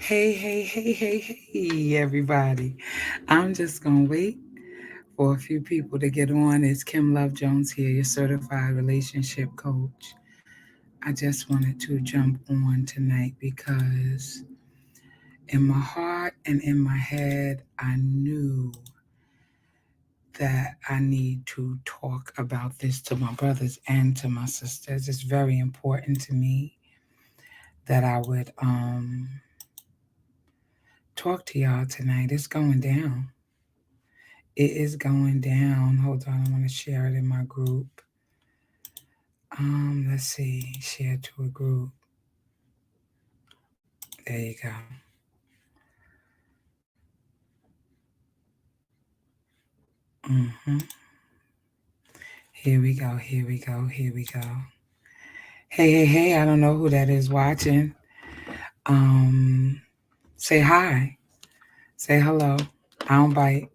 Hey, everybody. I'm just going to wait for a few people to get on. It's Kim Love Jones here, your certified relationship coach. I just wanted to jump on tonight because in my heart and in my head, I knew that I need to talk about this to my brothers and to my sisters. It's very important to me that I would talk to y'all tonight. It's going down. It is going down. Hold on, I want to share it in my group. Let's see, share to a group. There you go. hmm Here we go. Here we go. Here we go. Hey! I don't know who that is watching. Um, say hi. Say hello. I don't bite.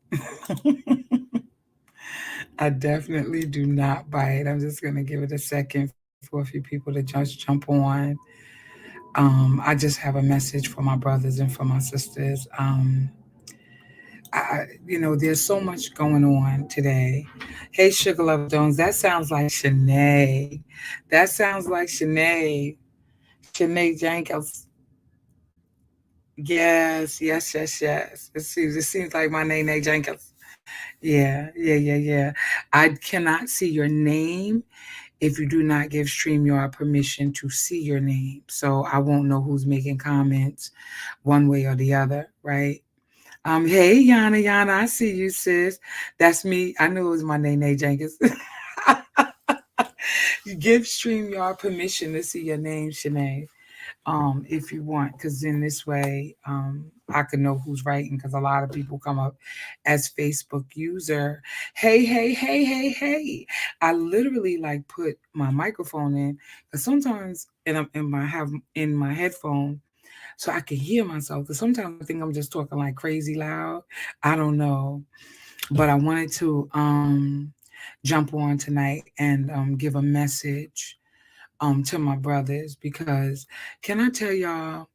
I definitely do not bite. I'm just gonna give it a second for a few people to just jump on. I just have a message for my brothers and for my sisters. There's so much going on today. Hey, Sugar Love Jones, that sounds like Shanae. That sounds like Shanae. Shanae Jenkins. Yes. It seems like my name, Nate Jenkins. Yeah. I cannot see your name if you do not give StreamYard permission to see your name. So I won't know who's making comments one way or the other, right? Hey, Yana, I see you, sis. That's me. I knew it was my name, Nate Jenkins. You give StreamYard permission to see your name, Shanae, if you want, because in this way, I can know who's writing, because a lot of people come up as Facebook user. Hey. I literally like put my microphone in, because sometimes, and I'm in my have in my headphone, so I can hear myself. Because sometimes I think I'm just talking like crazy loud. I don't know, but I wanted to jump on tonight and give a message to my brothers, because can I tell y'all,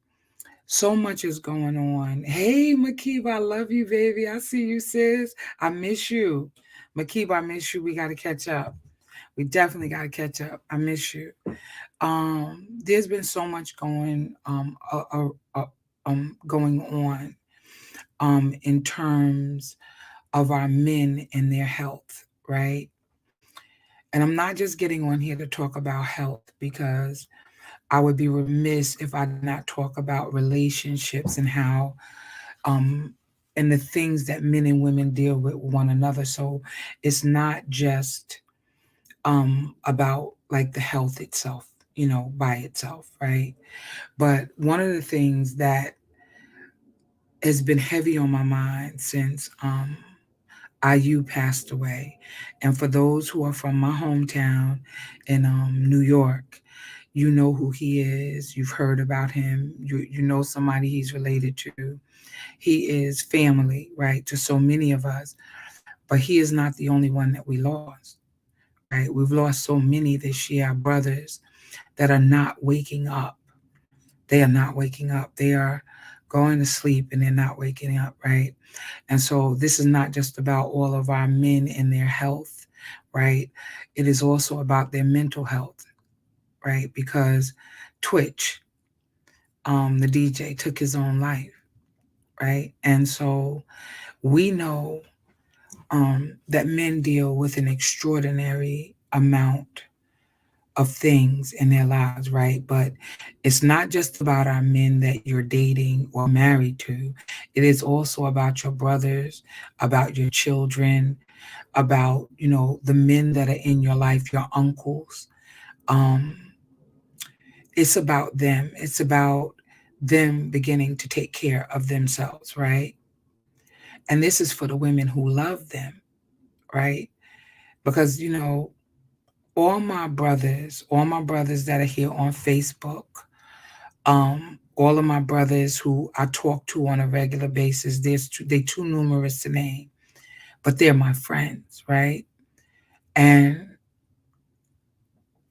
so much is going on. Hey, Makiba, I love you, baby. I see you, sis. I miss you. Makiba, I miss you. We got to catch up. We definitely got to catch up. I miss you. There's been so much going on in terms of our men and their health, right? And I'm not just getting on here to talk about health, because I would be remiss if I did not talk about relationships and how and the things that men and women deal with one another. So it's not just about like the health itself, by itself, right? But one of the things that has been heavy on my mind since IU passed away, and for those who are from my hometown in New York, you know who he is. You've heard about him. You know somebody he's related to. He is family, right, to so many of us. But he is not the only one that we lost, right? We've lost so many this year, our brothers that are not waking up. They are not waking up. They are going to sleep and they're not waking up, right? And so this is not just about all of our men and their health, right? It is also about their mental health, right? Because Twitch, the DJ, took his own life, right? And so we know that men deal with an extraordinary amount of things in their lives, right? But it's not just about our men that you're dating or married to. It is also about your brothers, about your children, about, the men that are in your life, your uncles. Um, it's about them. It's about them beginning to take care of themselves, right? And this is for the women who love them, right? Because, all my brothers that are here on Facebook, all of my brothers who I talk to on a regular basis, they too numerous to name, but they're my friends, right? And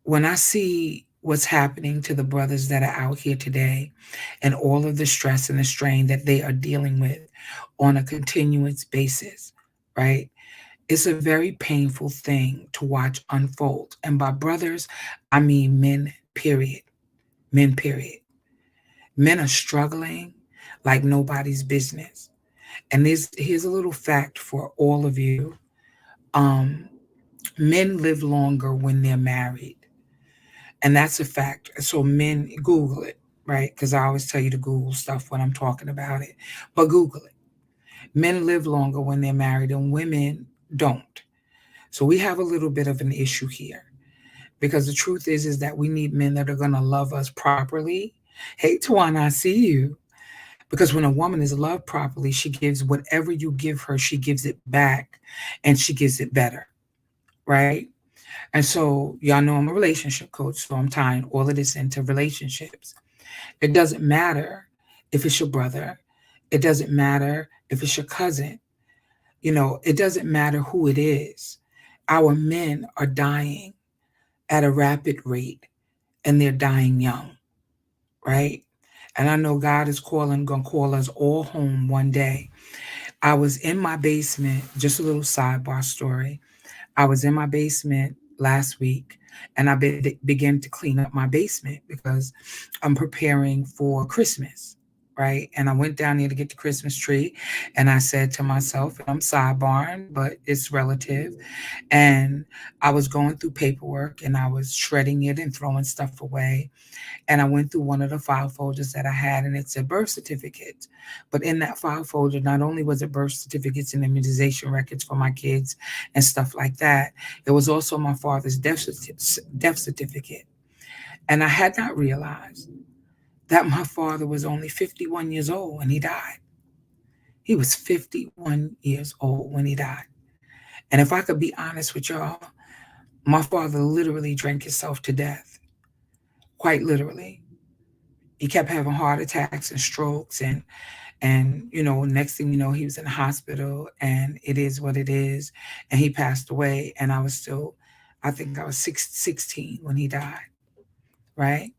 when I see what's happening to the brothers that are out here today and all of the stress and the strain that they are dealing with on a continuous basis, right? It's a very painful thing to watch unfold. And by brothers, I mean men, period. Men, period. Men are struggling like nobody's business. And here's a little fact for all of you. Um, Men live longer when they're married. And that's a fact. So men, Google it, right? Because I always tell you to Google stuff when I'm talking about it. But Google it. Men live longer when they're married and women don't. So we have a little bit of an issue here. Because the truth is that we need men that are going to love us properly. Hey, Tawana, I see you. Because when a woman is loved properly, she gives whatever you give her, she gives it back and she gives it better, right? And so, y'all know I'm a relationship coach, so I'm tying all of this into relationships. It doesn't matter if it's your brother, it doesn't matter if it's your cousin, it doesn't matter who it is. Our men are dying at a rapid rate and they're dying young, right? And I know God is gonna call us all home one day. I was in my basement, just a little sidebar story. I was in my basement last week and began to clean up my basement because I'm preparing for Christmas, right? And I went down there to get the Christmas tree and I said to myself, and I'm sidebarring, but it's relative. And I was going through paperwork and I was shredding it and throwing stuff away. And I went through one of the file folders that I had, and it said birth certificates. But in that file folder, not only was it birth certificates and immunization records for my kids and stuff like that, it was also my father's death certificate. And I had not realized that my father was only 51 years old when he died. He was 51 years old when he died. And if I could be honest with y'all, my father literally drank himself to death, quite literally. He kept having heart attacks and strokes and next thing you know he was in the hospital and it is what it is, and he passed away and I was still, I think I was 16 when he died, right?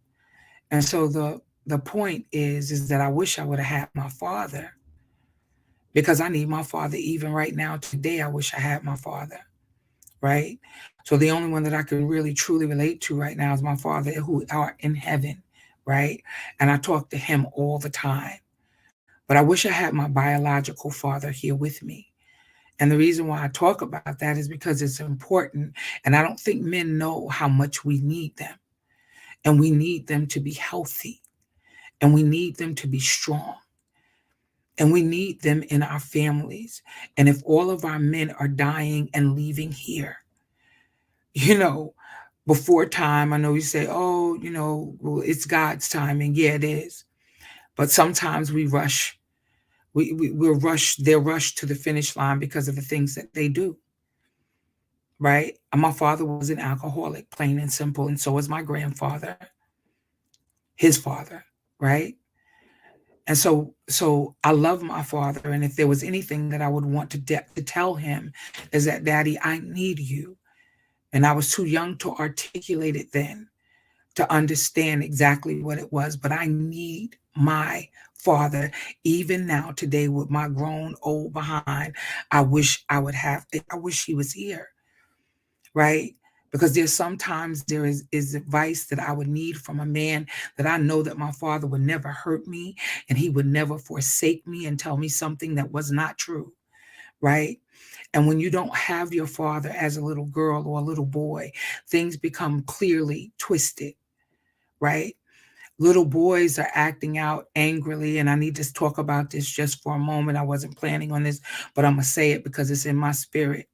And so the point is that I wish I would have had my father, because I need my father even right now today. I wish I had my father, right? So the only one that I can really truly relate to right now is my father who are in heaven, right? And I talk to him all the time. But I wish I had my biological father here with me. And the reason why I talk about that is because it's important. And I don't think men know how much we need them. And we need them to be healthy. And we need them to be strong. And we need them in our families. And if all of our men are dying and leaving here, you know, before time, I know you say, oh, well, it's God's timing. Yeah, it is. But sometimes we rush. We're rushed. They're rushed to the finish line because of the things that they do, right? And my father was an alcoholic, plain and simple, and so was my grandfather, his father, right? And so I love my father, and if there was anything that I would want to tell him is that, Daddy, I need you. And I was too young to articulate it then, to understand exactly what it was, but I need my father even now today with my grown old behind. I wish I would have, I wish he was here, right? Because there's sometimes there is advice that I would need from a man that I know that my father would never hurt me and he would never forsake me and tell me something that was not true, right? And when you don't have your father as a little girl or a little boy, things become clearly twisted, right? Little boys are acting out angrily, and I need to talk about this just for a moment. I wasn't planning on this, but I'm going to say it because it's in my spirit.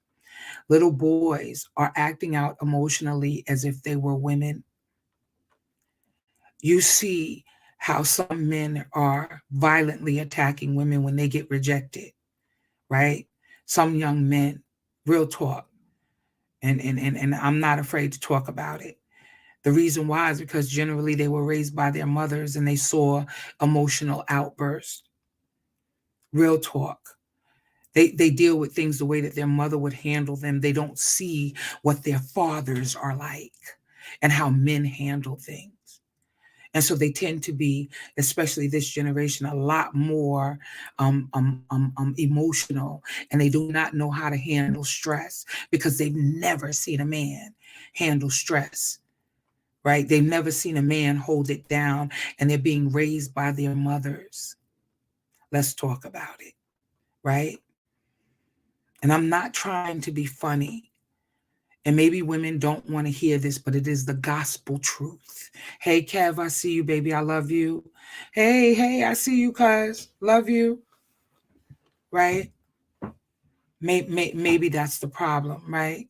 Little boys are acting out emotionally as if they were women. You see how some men are violently attacking women when they get rejected, right? Some young men, real talk. And I'm not afraid to talk about it. The reason why is because generally they were raised by their mothers and they saw emotional outbursts. Real talk. They deal with things the way that their mother would handle them. They don't see what their fathers are like. and how men handle things. And so they tend to be, especially this generation, a lot more emotional, and they do not know how to handle stress because they've never seen a man handle stress, right? They've never seen a man hold it down, and they're being raised by their mothers. Let's talk about it, right? And I'm not trying to be funny. And maybe women don't want to hear this, but it is the gospel truth. Hey, Kev, I see you, baby. I love you. Hey, I see you, cuz. Love you. Right? Maybe that's the problem, right?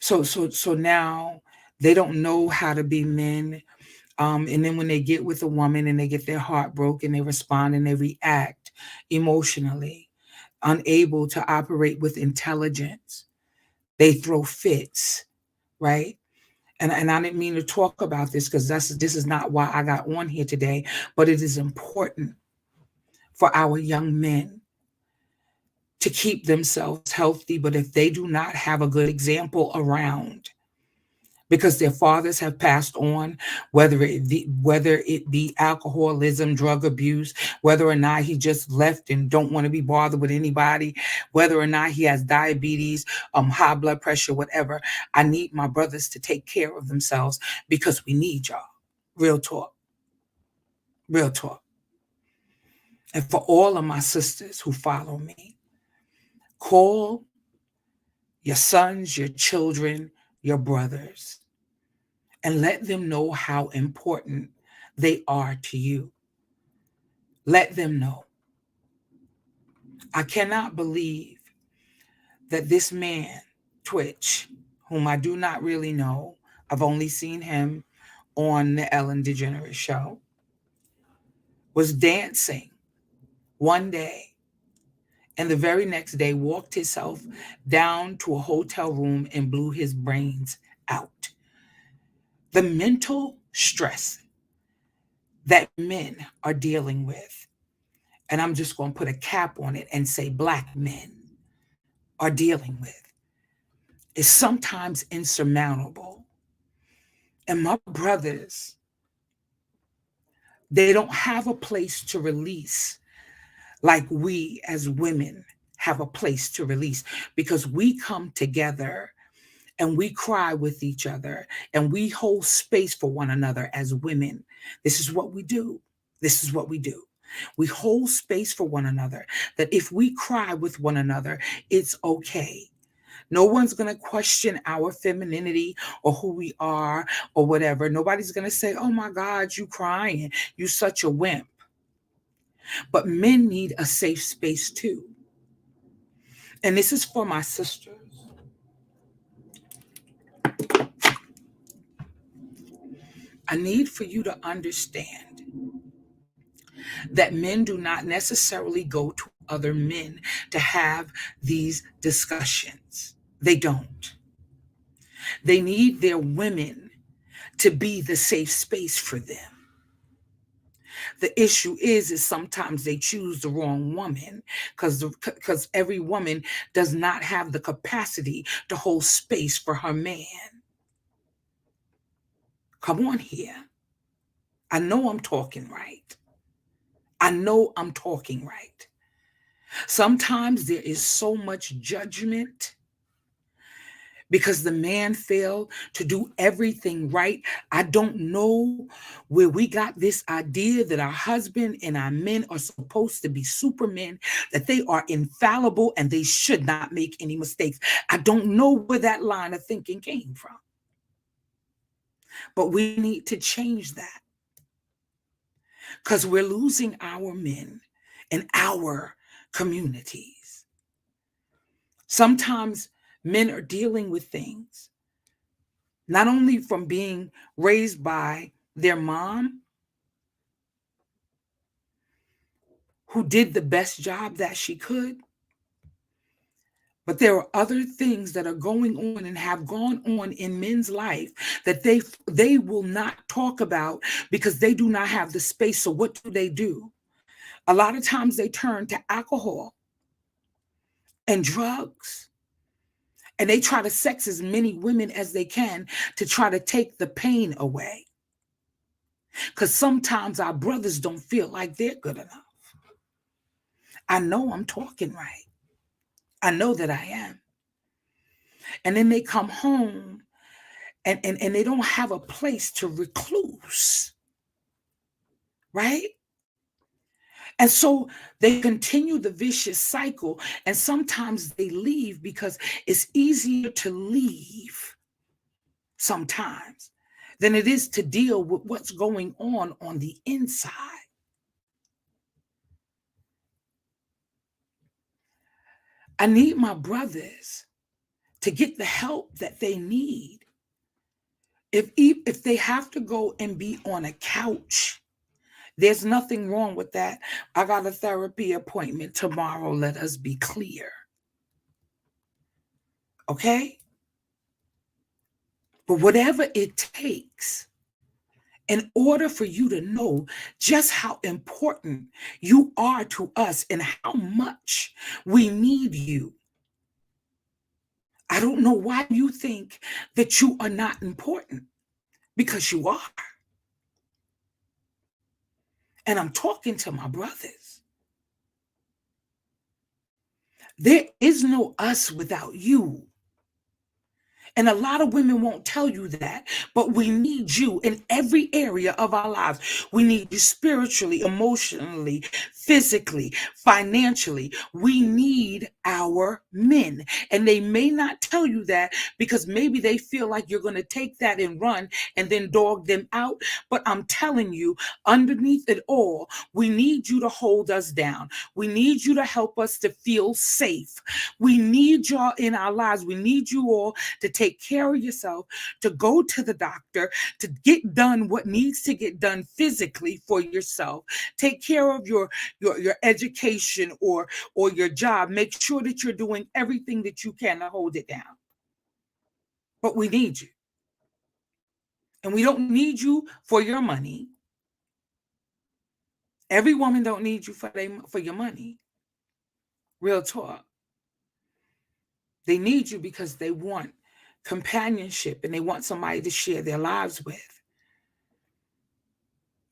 So now they don't know how to be men. And then when they get with a woman and they get their heart broken, they respond and they react emotionally, unable to operate with intelligence. They throw fits, right? And I didn't mean to talk about this because this is not why I got on here today, but it is important for our young men to keep themselves healthy. But if they do not have a good example around, because their fathers have passed on, whether it be alcoholism, drug abuse, whether or not he just left and don't want to be bothered with anybody, whether or not he has diabetes, high blood pressure, whatever. I need my brothers to take care of themselves because we need y'all. Real talk. Real talk. And for all of my sisters who follow me, call your sons, your children, your brothers, and let them know how important they are to you. Let them know. I cannot believe that this man, Twitch, whom I do not really know, I've only seen him on the Ellen DeGeneres show, was dancing one day and the very next day walked himself down to a hotel room and blew his brains out. The mental stress that men are dealing with, and I'm just going to put a cap on it and say Black men are dealing with, is sometimes insurmountable. And my brothers, they don't have a place to release like we as women have a place to release, because we come together and we cry with each other and we hold space for one another as women. This is what we do. This is what we do. We hold space for one another, that if we cry with one another, it's okay. No one's going to question our femininity or who we are or whatever. Nobody's going to say, oh my God, you crying. You such a wimp. But men need a safe space too. And this is for my sisters. I need for you to understand that men do not necessarily go to other men to have these discussions. They don't. They need their women to be the safe space for them. The issue is sometimes they choose the wrong woman, because every woman does not have the capacity to hold space for her man. Come on here. I know I'm talking right. I know I'm talking right. Sometimes there is so much judgment because the man failed to do everything right. I don't know where we got this idea that our husband and our men are supposed to be supermen, that they are infallible and they should not make any mistakes. I don't know where that line of thinking came from. But we need to change that, because we're losing our men in our communities. Sometimes men are dealing with things not only from being raised by their mom, who did the best job that she could, but there are other things that are going on and have gone on in men's life that they will not talk about because they do not have the space. So what do? A lot of times they turn to alcohol and drugs And they try to sex as many women as they can to try to take the pain away. Because sometimes our brothers don't feel like they're good enough. I know I'm talking right. I know that I am. And then they come home and they don't have a place to recluse, right? And so they continue the vicious cycle, and sometimes they leave because it's easier to leave sometimes than it is to deal with what's going on the inside. I need my brothers to get the help that they need. If they have to go and be on a couch, there's nothing wrong with that. I got a therapy appointment tomorrow. Let us be clear. Okay? But whatever it takes, in order for you to know just how important you are to us and how much we need you. I don't know why you think that you are not important, because you are. And I'm talking to my brothers. There is no us without you. And a lot of women won't tell you that, but we need you in every area of our lives. We need you spiritually, emotionally, physically, financially. We need our men. And they may not tell you that because maybe they feel like you're going to take that and run and then dog them out. But I'm telling you, underneath it all, we need you to hold us down. We need you to help us to feel safe. We need y'all in our lives. We need you all to take care of yourself, to go to the doctor, to get done what needs to get done physically for yourself. Take care of your education or your job. Make sure that you're doing everything that you can to hold it down. But we need you. And we don't need you for your money. Every woman don't need you for your money. Real talk. They need you because they want companionship and they want somebody to share their lives with.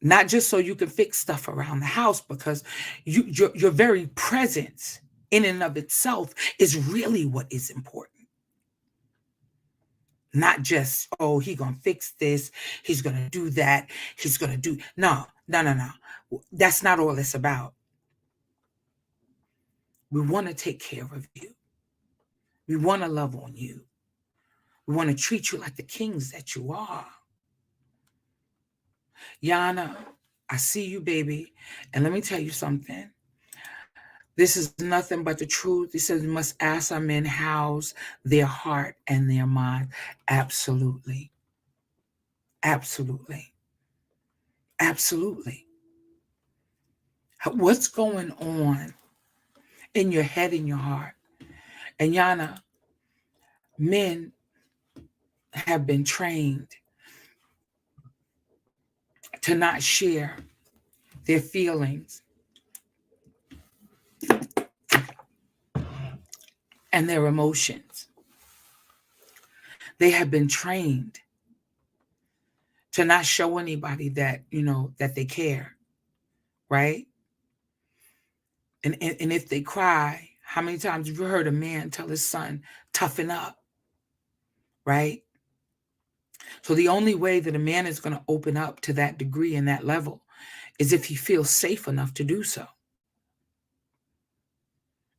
Not just so you can fix stuff around the house, because your very presence in and of itself is really what is important. Not just, oh, he's going to fix this, he's going to do that, he's going to do. No. That's not all it's about. We want to take care of you. We want to love on you. We want to treat you like the kings that you are. Yana, I see you, baby. And let me tell you something. This is nothing but the truth. It says we must ask our men how's their heart and their mind. Absolutely. Absolutely. Absolutely. What's going on in your head and your heart? And Yana, men have been trained to not share their feelings and their emotions. They have been trained to not show anybody that, that they care, right? And if they cry, how many times have you heard a man tell his son, toughen up, right? So the only way that a man is going to open up to that degree and that level is if he feels safe enough to do so.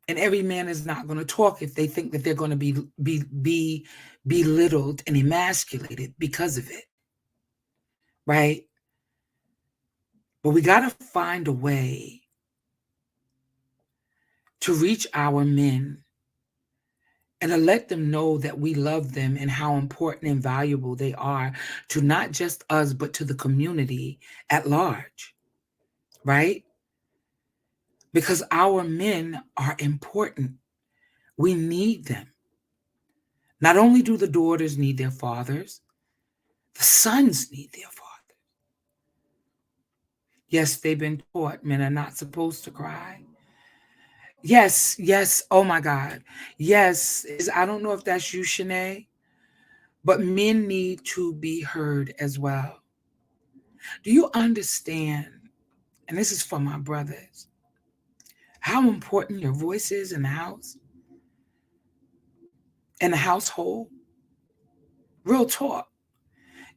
And every man is not going to talk if they think that they're going to be belittled and emasculated because of it, right? But we got to find a way to reach our men and to let them know that we love them and how important and valuable they are to not just us, but to the community at large, right? Because our men are important. We need them. Not only do the daughters need their fathers, the sons need their fathers. Yes, they've been taught men are not supposed to cry. Yes, yes. Oh my God. Yes. I don't know if that's you, Shanae, but men need to be heard as well. Do you understand? And this is for my brothers, how important your voice is in the house, in the household. Real talk.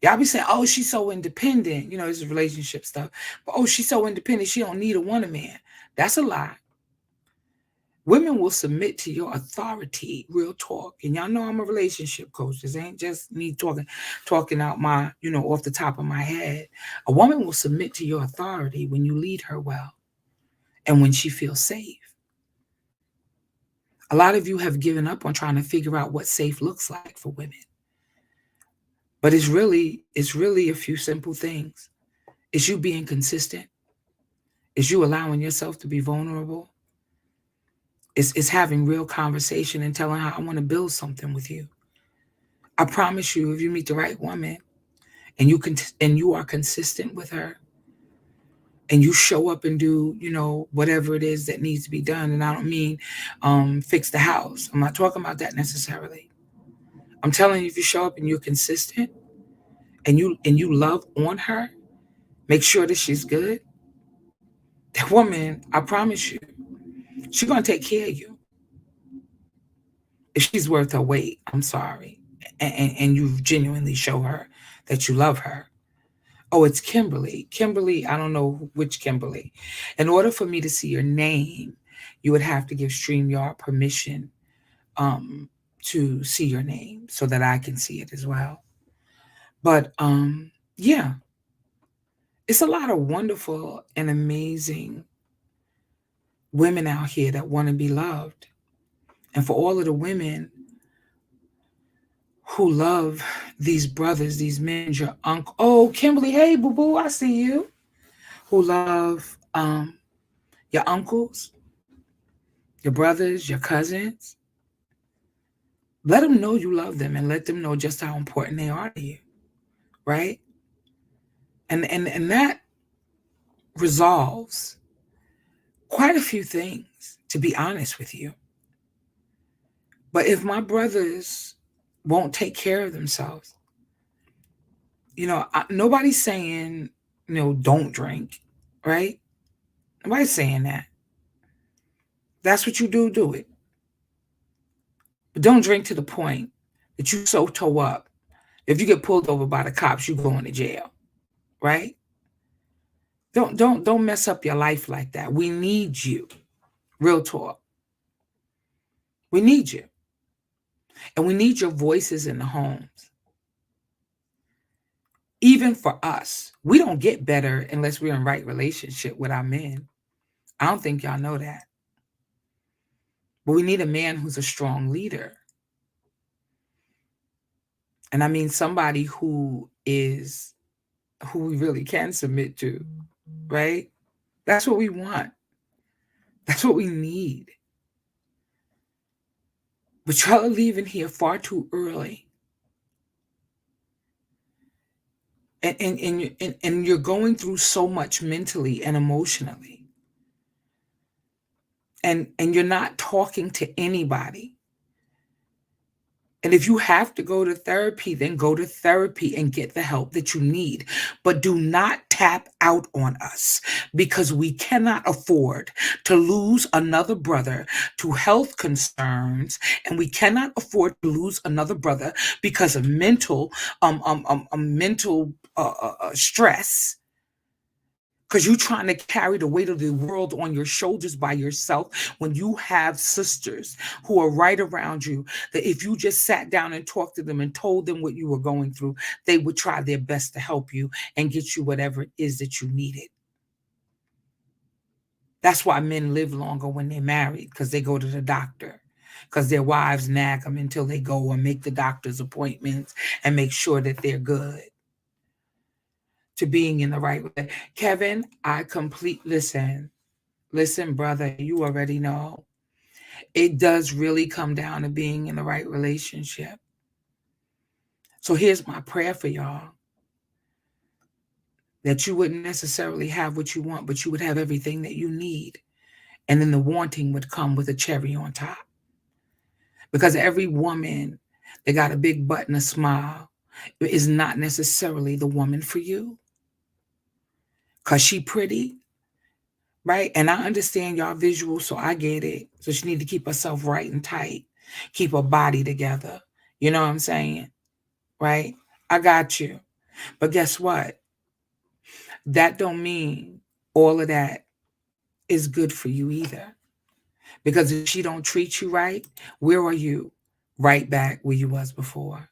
Y'all be saying, oh, she's so independent. You know, this is relationship stuff. But oh, she's so independent, she don't need a woman man. That's a lie. Women will submit to your authority, real talk. And y'all know I'm a relationship coach. This ain't just me talking out my, off the top of my head. A woman will submit to your authority when you lead her well and when she feels safe. A lot of you have given up on trying to figure out what safe looks like for women. But it's really a few simple things. It's you being consistent. It's you allowing yourself to be vulnerable. It's having real conversation and telling her, I want to build something with you. I promise you, if you meet the right woman and you are consistent with her and you show up and do, whatever it is that needs to be done. And I don't mean fix the house. I'm not talking about that necessarily. I'm telling you, if you show up and you're consistent and you love on her, make sure that she's good. That woman, I promise you, she's gonna take care of you. If she's worth her weight, I'm sorry. And you genuinely show her that you love her. Oh, it's Kimberly. Kimberly, I don't know which Kimberly. In order for me to see your name, you would have to give StreamYard permission to see your name so that I can see it as well. But yeah, it's a lot of wonderful and amazing women out here that want to be loved. And for all of the women who love these brothers, these men, your uncle. Oh, Kimberly, hey, boo boo, I see you. Who love your uncles, your brothers, your cousins. Let them know you love them and let them know just how important they are to you, right? And that resolves quite a few things, to be honest with you. But if my brothers won't take care of themselves, nobody's saying, don't drink, right? Nobody's saying that. That's what you do, do it. But don't drink to the point that you so toe up. If you get pulled over by the cops, you going to jail, right? Don't mess up your life like that. We need you. Real talk. We need you. And we need your voices in the homes. Even for us, we don't get better unless we're in right relationship with our men. I don't think y'all know that. But we need a man who's a strong leader. And I mean somebody who we really can submit to, right? That's what we want. That's what we need. But y'all are leaving here far too early. And you're going through so much mentally and emotionally. And you're not talking to anybody. And if you have to go to therapy, then go to therapy and get the help that you need. But do not tap out on us, because we cannot afford to lose another brother to health concerns, and we cannot afford to lose another brother because of mental stress. Because you're trying to carry the weight of the world on your shoulders by yourself, when you have sisters who are right around you, that if you just sat down and talked to them and told them what you were going through, they would try their best to help you and get you whatever it is that you needed. That's why men live longer when they're married, because they go to the doctor, because their wives nag them until they go and make the doctor's appointments and make sure that they're good. To being in the right way. Kevin, listen, brother, you already know. It does really come down to being in the right relationship. So here's my prayer for y'all. That you wouldn't necessarily have what you want, but you would have everything that you need. And then the wanting would come with a cherry on top. Because every woman that got a big butt and a smile is not necessarily the woman for you. Because she pretty, right? And I understand y'all visual, so I get it. So she need to keep herself right and tight, keep her body together. You know what I'm saying? Right? I got you. But guess what? That don't mean all of that is good for you either. Because if she don't treat you right, where are you? Right back where you was before.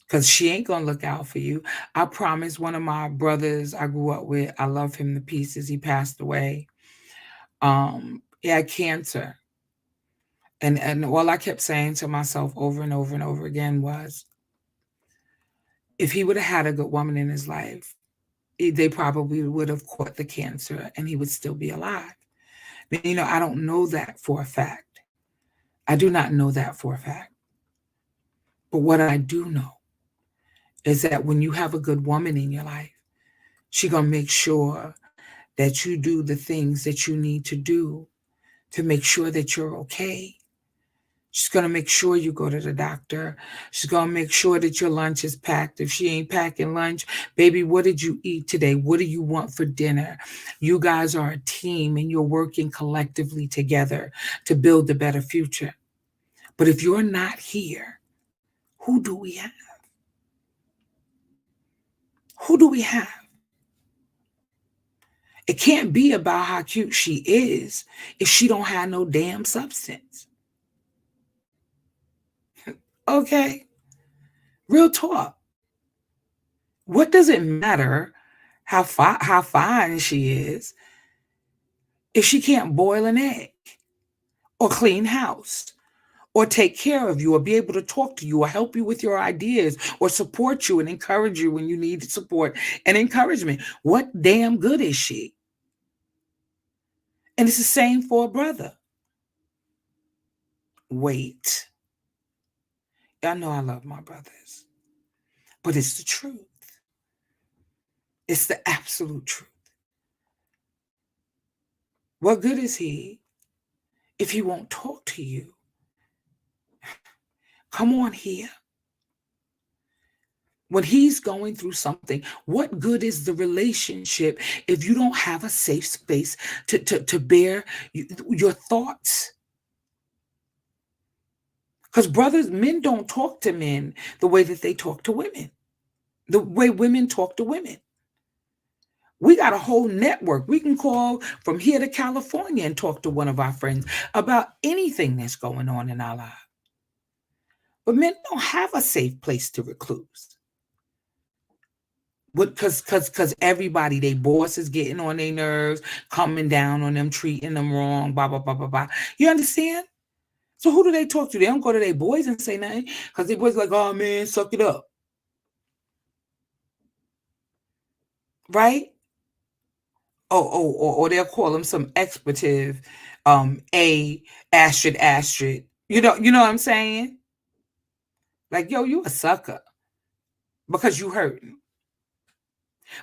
Because she ain't gonna look out for you. I promise one of my brothers I grew up with, I love him to pieces. He passed away. He had cancer. And all I kept saying to myself over and over and over again was, if he would have had a good woman in his life, they probably would have caught the cancer and he would still be alive. But, I don't know that for a fact. I do not know that for a fact. But what I do know is that when you have a good woman in your life, she gonna make sure that you do the things that you need to do to make sure that you're okay. She's going to make sure you go to the doctor. She's going to make sure that your lunch is packed. If she ain't packing lunch, baby, what did you eat today? What do you want for dinner? You guys are a team and you're working collectively together to build a better future. But if you're not here, who do we have? Who do we have? It can't be about how cute she is if she don't have no damn substance. Okay? Real talk. What does it matter how fine she is if she can't boil an egg or clean house or take care of you or be able to talk to you or help you with your ideas or support you and encourage you when you need support and encouragement? What damn good is she? And it's the same for a brother. Wait. Y'all know I love my brothers, but it's the truth. It's the absolute truth. What good is he if he won't talk to you? Come on here. When he's going through something, what good is the relationship if you don't have a safe space to bear your thoughts? Because men don't talk to men the way that they talk to women, the way women talk to women. We got a whole network. We can call from here to California and talk to one of our friends about anything that's going on in our lives. But men don't have a safe place to recluse. Because everybody, they boss is getting on their nerves, coming down on them, treating them wrong, blah, blah, blah, blah, blah. You understand? So who do they talk to? They don't go to their boys and say nothing because their boys like, oh, man, suck it up. Right? Or they'll call them some expletive, A, asterisk. You know what I'm saying? Like, yo, you a sucker because you hurting.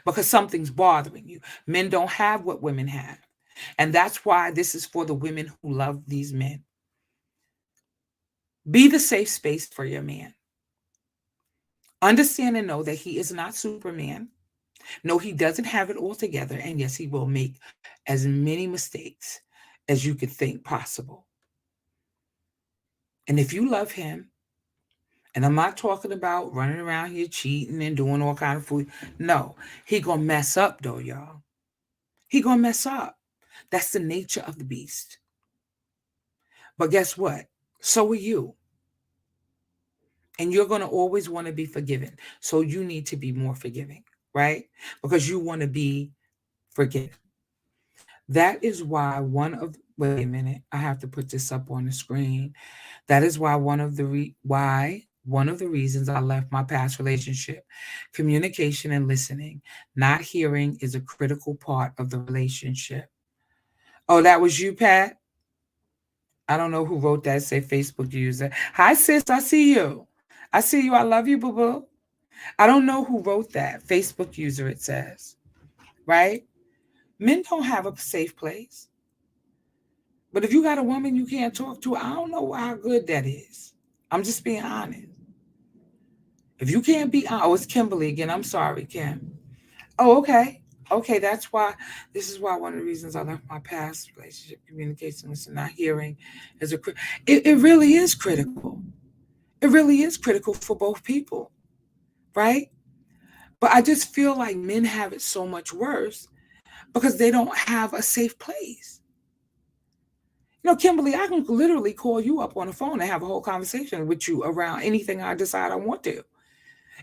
Because something's bothering you. Men don't have what women have. And that's why this is for the women who love these men. Be the safe space for your man. Understand and know that he is not Superman. No, he doesn't have it all together. And yes, he will make as many mistakes as you could think possible. And if you love him, and I'm not talking about running around here cheating and doing all kind of food. No, he gonna mess up though, y'all. He gonna mess up. That's the nature of the beast. But guess what? So are you. And you're going to always want to be forgiven. So you need to be more forgiving, right? Because you want to be forgiven. That is why wait a minute, I have to put this up on the screen. That is why one of the reasons I left my past relationship. Communication and listening. Not hearing is a critical part of the relationship. Oh, that was you, Pat? I don't know who wrote that. Say Facebook user. Hi, sis. I see you. I love you, boo-boo. I don't know who wrote that. Facebook user, it says. Right? Men don't have a safe place. But if you got a woman you can't talk to, I don't know how good that is. I'm just being honest. If you can't be, oh, it's Kimberly again. I'm sorry, Kim. Oh, okay. Okay, that's why, this is why one of the reasons I left my past relationship, communication, listen, not hearing, is it really is critical. It really is critical for both people, right? But I just feel like men have it so much worse because they don't have a safe place. You know, Kimberly, I can literally call you up on the phone and have a whole conversation with you around anything I decide I want to.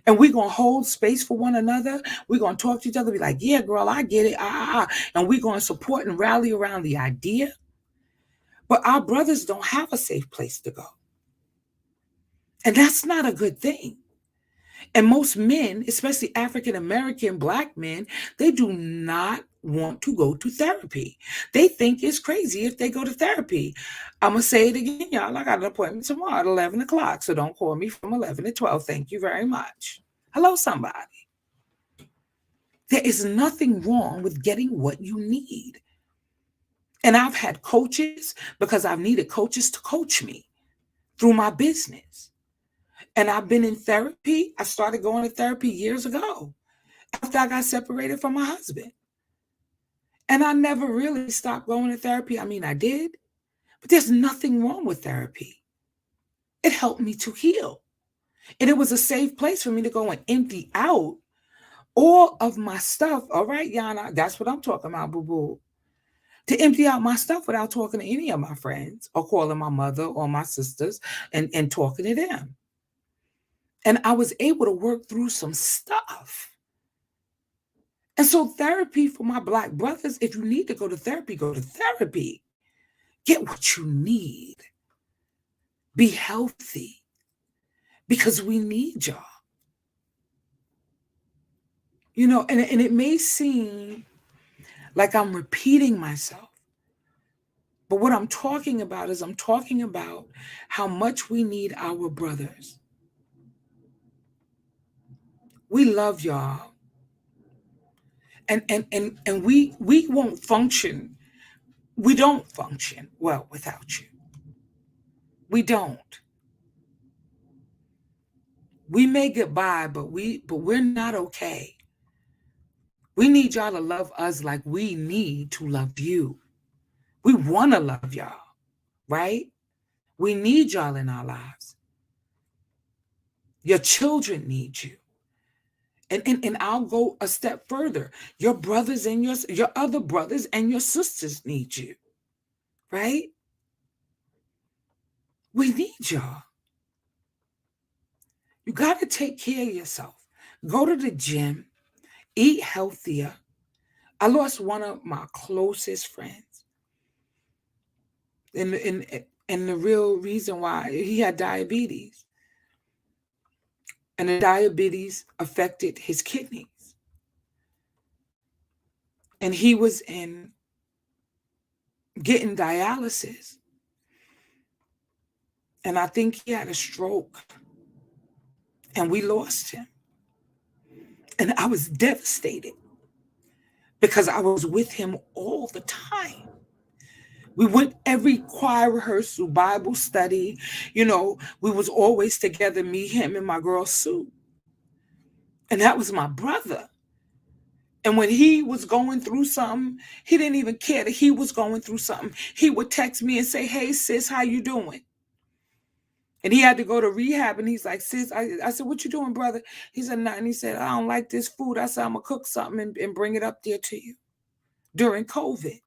And we're going to hold space for one another. We're going to talk to each other, be like, yeah, girl, I get it. And we're going to support and rally around the idea. But our brothers don't have a safe place to go. And that's not a good thing. And most men, especially African American Black men, they do not want to go to therapy. They think it's crazy if they go to therapy. I'm going to say it again, y'all. I got an appointment tomorrow at 11 o'clock, so don't call me from 11 to 12. Thank you very much. Hello, somebody. There is nothing wrong with getting what you need. And I've had coaches because I've needed coaches to coach me through my business. And I've been in therapy. I started going to therapy years ago after I got separated from my husband. And I never really stopped going to therapy. I mean, I did, but there's nothing wrong with therapy. It helped me to heal. And it was a safe place for me to go and empty out all of my stuff. All right, Yana, that's what I'm talking about, boo-boo. To empty out my stuff without talking to any of my friends or calling my mother or my sisters and talking to them. And I was able to work through some stuff. And so therapy for my Black brothers, if you need to go to therapy, go to therapy. Get what you need. Be healthy because we need y'all. You know, and it may seem like I'm repeating myself, but what I'm talking about is I'm talking about how much we need our brothers. We love y'all. And we won't function. We don't function well without you. We don't. We may get by, but we're not okay. We need y'all to love us like we need to love you. We want to love y'all, right? We need y'all in our lives. Your children need you. And I'll go a step further. Your brothers and your other brothers and your sisters need you, right? We need y'all. You got to take care of yourself. Go to the gym, eat healthier. I lost one of my closest friends. And the real reason why, he had diabetes. And the diabetes affected his kidneys. And he was getting dialysis. And I think he had a stroke. And we lost him. And I was devastated because I was with him all the time. We went every choir rehearsal, Bible study. You know, we was always together, me, him, and my girl Sue. And that was my brother. And when he was going through something, he didn't even care that he was going through something. He would text me and say, hey, sis, how you doing? And he had to go to rehab. And he's like, sis, I said, what you doing, brother? He said, nothing. He said, I don't like this food. I said, I'm going to cook something and bring it up there to you during COVID.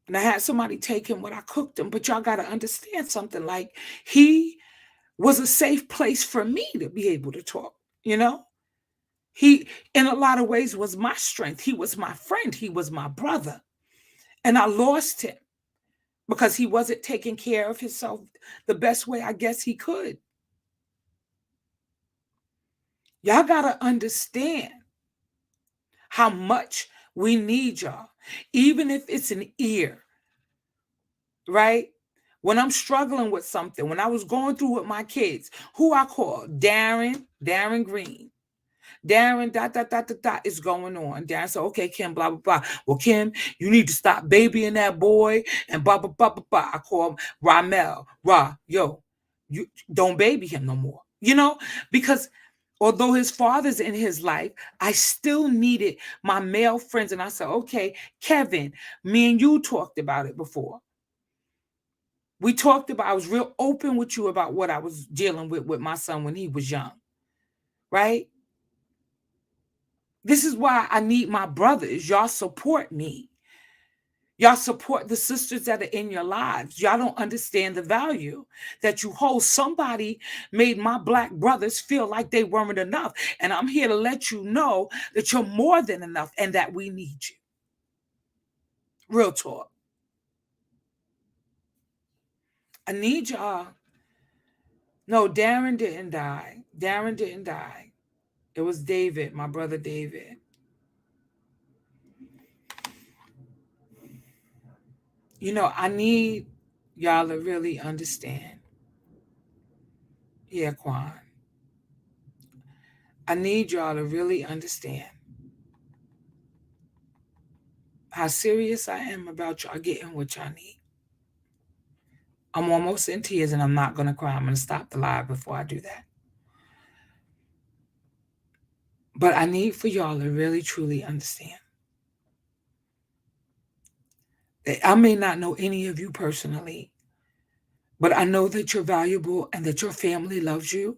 And I had somebody take him what I cooked him. But y'all got to understand something. Like, he was a safe place for me to be able to talk, you know? He, in a lot of ways, was my strength. He was my friend. He was my brother. And I lost him because he wasn't taking care of himself the best way I guess he could. Y'all got to understand how much we need y'all, even if it's an ear, right? When I'm struggling with something, when I was going through with my kids, who I called? Darren Green. Darren, is going on. Darren said, okay, Kim, blah, blah, blah. Well, Kim, you need to stop babying that boy and blah, blah, blah, blah, blah. I call him Ramel. Yo, you don't baby him no more. Because although his father's in his life, I still needed my male friends. And I said, okay, Kevin, me and you talked about it before. We talked about, I was real open with you about what I was dealing with my son when he was young, right? This is why I need my brothers. Y'all support me. Y'all support the sisters that are in your lives. Y'all don't understand the value that you hold. Somebody made my Black brothers feel like they weren't enough. And I'm here to let you know that you're more than enough and that we need you. Real talk. I need y'all. No, Darren didn't die. Darren didn't die. It was David, my brother David. I need y'all to really understand. Yeah, Quan. I need y'all to really understand how serious I am about y'all getting what y'all need. I'm almost in tears and I'm not going to cry. I'm going to stop the live before I do that. But I need for y'all to really, truly understand that I may not know any of you personally, but I know that you're valuable and that your family loves you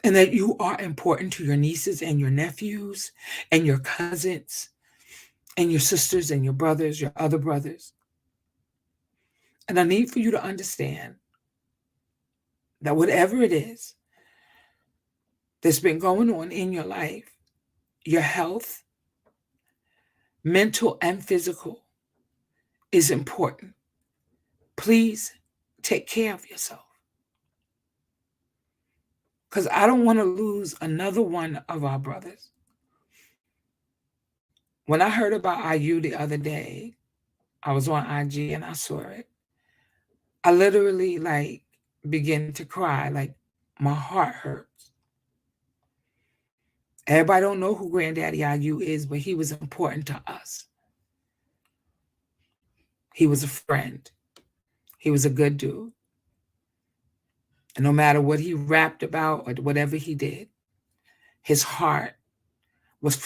and that you are important to your nieces and your nephews and your cousins and your sisters and your brothers, your other brothers. And I need for you to understand that whatever it is that's been going on in your life, your health, mental and physical, is important. Please take care of yourself. Because I don't want to lose another one of our brothers. When I heard about IU the other day, I was on IG and I saw it. I literally began to cry, like my heart hurts. Everybody don't know who Granddaddy IU is, but he was important to us. He was a friend. He was a good dude. And no matter what he rapped about or whatever he did, his heart was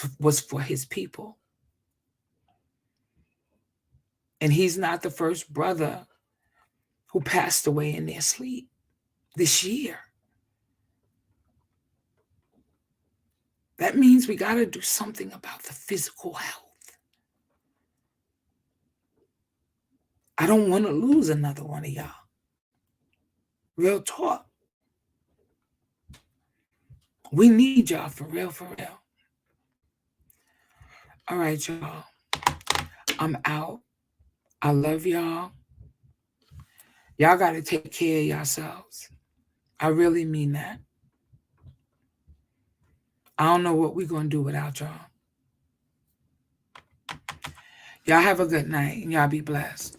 for his people. And he's not the first brother who passed away in their sleep this year. That means we got to do something about the physical health. I don't want to lose another one of y'all. Real talk. We need y'all for real, for real. All right, y'all. I'm out. I love y'all. Y'all got to take care of yourselves. I really mean that. I don't know what we're going to do without y'all. Y'all have a good night and y'all be blessed.